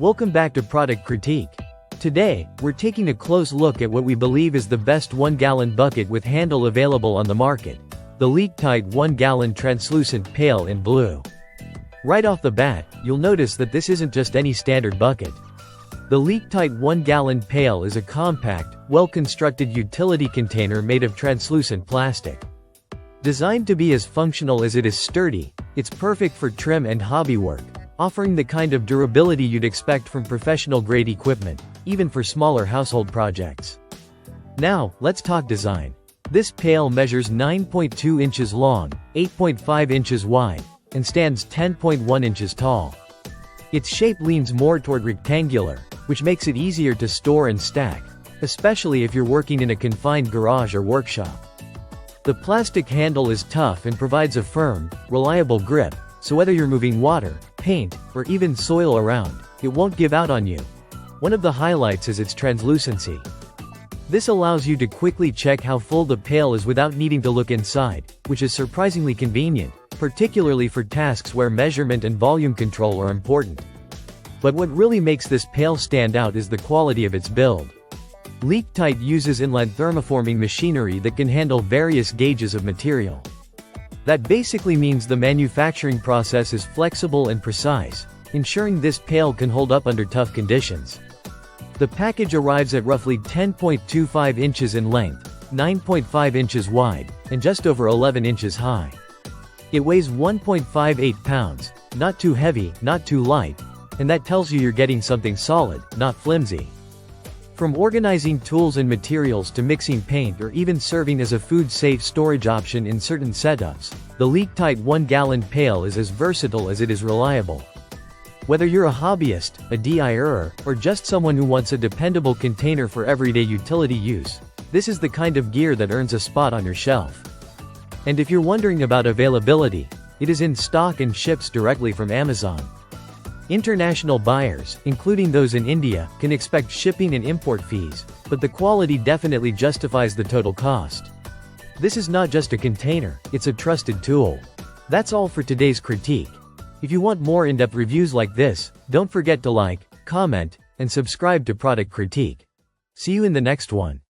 Welcome back to Product Critique. Today, we're taking a close look at what we believe is the best 1-gallon bucket with handle available on the market. The Leaktite 1-gallon translucent pail in blue. Right off the bat, you'll notice that this isn't just any standard bucket. The Leaktite 1-gallon pail is a compact, well-constructed utility container made of translucent plastic. Designed to be as functional as it is sturdy, it's perfect for trim and hobby work, offering the kind of durability you'd expect from professional-grade equipment, even for smaller household projects. Now, let's talk design. This pail measures 9.2 inches long, 8.5 inches wide, and stands 10.1 inches tall. Its shape leans more toward rectangular, which makes it easier to store and stack, especially if you're working in a confined garage or workshop. The plastic handle is tough and provides a firm, reliable grip, so whether you're moving water, paint, or even soil around, it won't give out on you. One of the highlights is its translucency. This allows you to quickly check how full the pail is without needing to look inside, which is surprisingly convenient, particularly for tasks where measurement and volume control are important. But what really makes this pail stand out is the quality of its build. Leaktite uses inlet thermoforming machinery that can handle various gauges of material. That basically means the manufacturing process is flexible and precise, ensuring this pail can hold up under tough conditions. The package arrives at roughly 10.25 inches in length, 9.5 inches wide, and just over 11 inches high. It weighs 1.58 pounds, not too heavy, not too light, and that tells you you're getting something solid, not flimsy. From organizing tools and materials to mixing paint or even serving as a food-safe storage option in certain setups, the Leaktite 1-gallon pail is as versatile as it is reliable. Whether you're a hobbyist, a DIYer, or just someone who wants a dependable container for everyday utility use, this is the kind of gear that earns a spot on your shelf. And if you're wondering about availability, it is in stock and ships directly from Amazon. International buyers, including those in India, can expect shipping and import fees, but the quality definitely justifies the total cost. This is not just a container, it's a trusted tool. That's all for today's critique. If you want more in-depth reviews like this, don't forget to like, comment, and subscribe to Product Critique. See you in the next one.